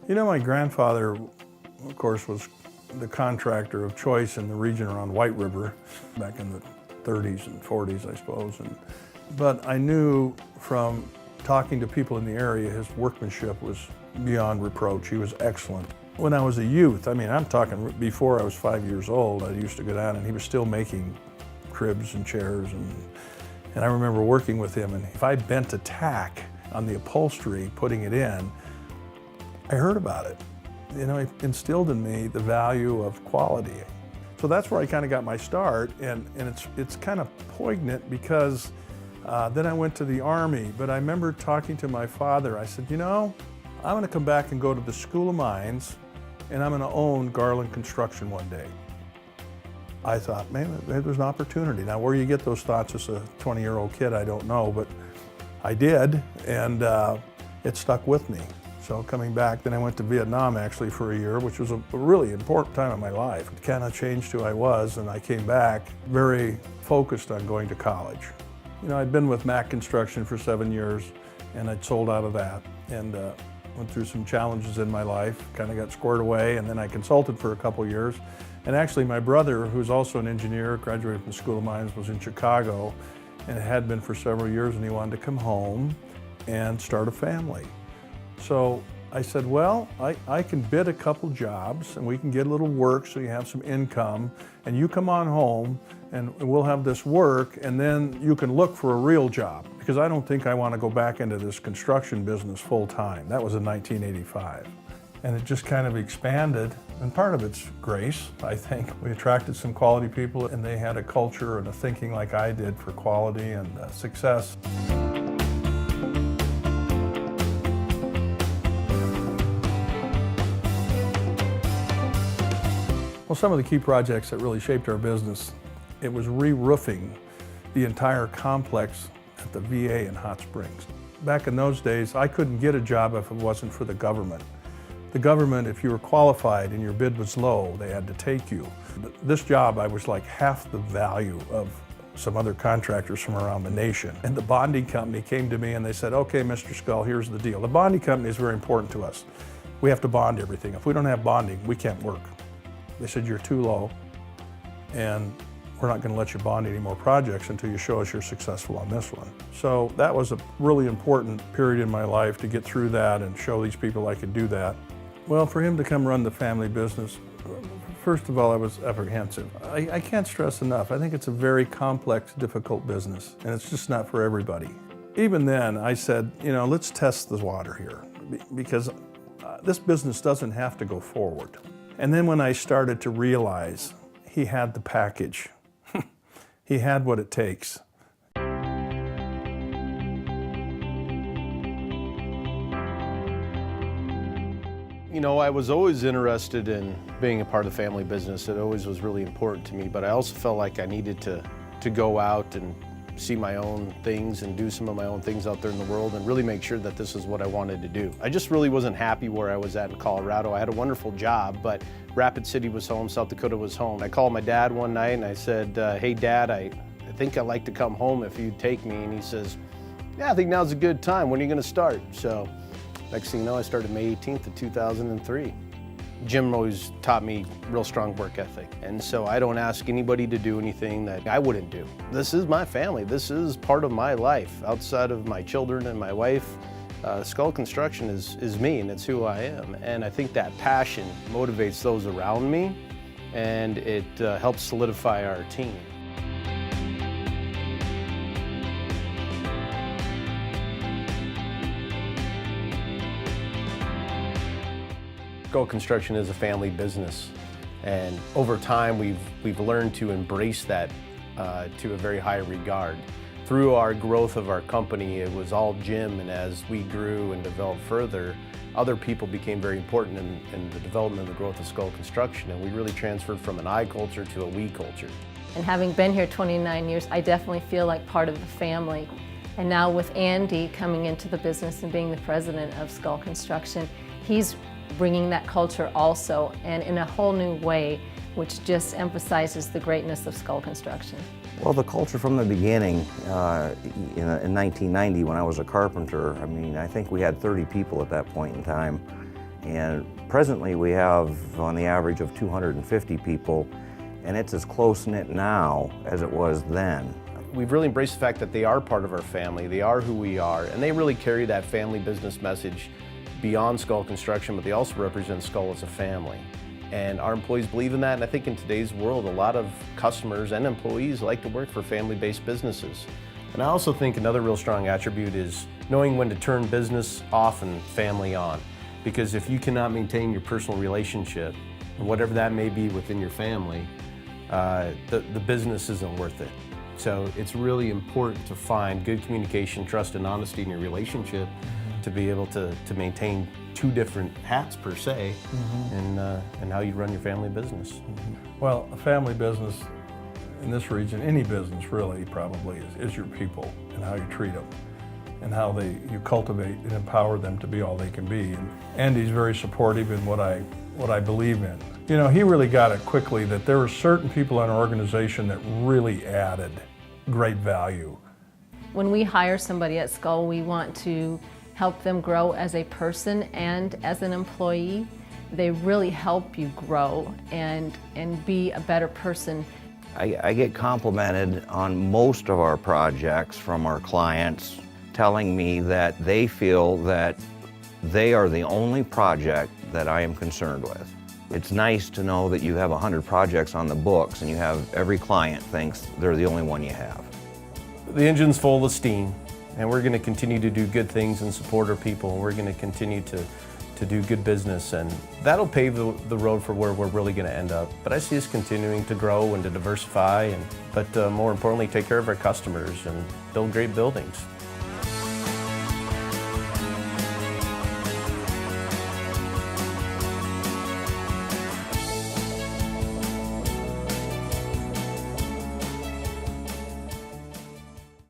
You know, my grandfather, of course, was the contractor of choice in the region around White River back in the 30s and 40s, I suppose. But I knew from talking to people in the area, his workmanship was beyond reproach. He was excellent. When I was a youth, I mean, I'm talking before I was 5 years old, I used to go down and he was still making cribs and chairs. And I remember working with him, and if I bent a tack on the upholstery, putting it in, I heard about it. You know, it instilled in me the value of quality. So that's where I kind of got my start, and it's kind of poignant because then I went to the Army, but I remember talking to my father. I said, you know, I'm going to come back and go to the School of Mines, and I'm going to own Garland Construction one day. I thought, man, there's an opportunity. Now, where you get those thoughts as a 20-year-old kid, I don't know, but I did, and it stuck with me. So coming back, then I went to Vietnam actually for a year, which was a really important time in my life. It kind of changed who I was, and I came back very focused on going to college. You know, I'd been with Mac Construction for 7 years, and I'd sold out of that, and went through some challenges in my life, kind of got squared away, and then I consulted for a couple years. And actually my brother, who's also an engineer, graduated from the School of Mines, was in Chicago, and had been for several years, and he wanted to come home and start a family. So I said, well, I can bid a couple jobs and we can get a little work so you have some income, and you come on home and we'll have this work, and then you can look for a real job, because I don't think I want to go back into this construction business full time. That was in 1985. And it just kind of expanded, and part of it's grace, I think. We attracted some quality people, and they had a culture and a thinking like I did for quality and success. Well, some of the key projects that really shaped our business, it was re-roofing the entire complex at the VA in Hot Springs. Back in those days, I couldn't get a job if it wasn't for the government. The government, if you were qualified and your bid was low, they had to take you. This job, I was like half the value of some other contractors from around the nation. And the bonding company came to me and they said, okay, Mr. Scull, here's the deal. The bonding company is very important to us. We have to bond everything. If we don't have bonding, we can't work. They said, you're too low, and we're not going to let you bond any more projects until you show us you're successful on this one. So that was a really important period in my life to get through that and show these people I could do that. Well, for him to come run the family business, first of all, I was apprehensive. I can't stress enough, I think it's a very complex, difficult business, and it's just not for everybody. Even then, I said, you know, let's test the water here, because this business doesn't have to go forward. And then when I started to realize he had the package, he had what it takes. You know, I was always interested in being a part of the family business. It always was really important to me, but I also felt like I needed to go out and see my own things and do some of my own things out there in the world and really make sure that this is what I wanted to do. I just really wasn't happy where I was at in Colorado. I had a wonderful job, but Rapid City was home, South Dakota was home. I called my dad one night and I said, hey Dad, I think I'd like to come home if you'd take me. And he says, yeah, I think now's a good time. When are you gonna start? So next thing you know, I started May 18th of 2003. Jim always taught me real strong work ethic, and so I don't ask anybody to do anything that I wouldn't do. This is my family. This is part of my life. Outside of my children and my wife, Scull Construction is me, and it's who I am. And I think that passion motivates those around me, and it helps solidify our team. Scull Construction is a family business, and over time we've learned to embrace that to a very high regard. Through our growth of our company, it was all Jim, and as we grew and developed further, other people became very important in the development and the growth of Scull Construction, and we really transferred from an I culture to a we culture. And having been here 29 years, I definitely feel like part of the family. And now with Andy coming into the business and being the president of Scull Construction, he's bringing that culture also, and in a whole new way, which just emphasizes the greatness of Scull Construction. Well, the culture from the beginning, in 1990 when I was a carpenter, I mean, I think we had 30 people at that point in time. And presently we have on the average of 250 people, and it's as close-knit now as it was then. We've really embraced the fact that they are part of our family, they are who we are, and they really carry that family business message beyond Scull Construction, but they also represent Scull as a family. And our employees believe in that, and I think in today's world, a lot of customers and employees like to work for family-based businesses. And I also think another real strong attribute is knowing when to turn business off and family on. Because if you cannot maintain your personal relationship, whatever that may be within your family, the business isn't worth it. So it's really important to find good communication, trust, and honesty in your relationship to be able to maintain two different hats per se in how you run your family business. Well, a family business in this region, any business really probably is your people and how you treat them and how you cultivate and empower them to be all they can be. And Andy's very supportive in what I believe in. You know, he really got it quickly that there were certain people in our organization that really added great value. When we hire somebody at Scull, we want to help them grow as a person and as an employee. They really help you grow and be a better person. I get complimented on most of our projects from our clients telling me that they feel that they are the only project that I am concerned with. It's nice to know that you have 100 projects on the books and you have every client thinks they're the only one you have. The engine's full of steam, and we're going to continue to do good things and support our people. We're going to continue to do good business, and that'll pave the road for where we're really going to end up. But I see us continuing to grow and to diversify, but more importantly, take care of our customers and build great buildings.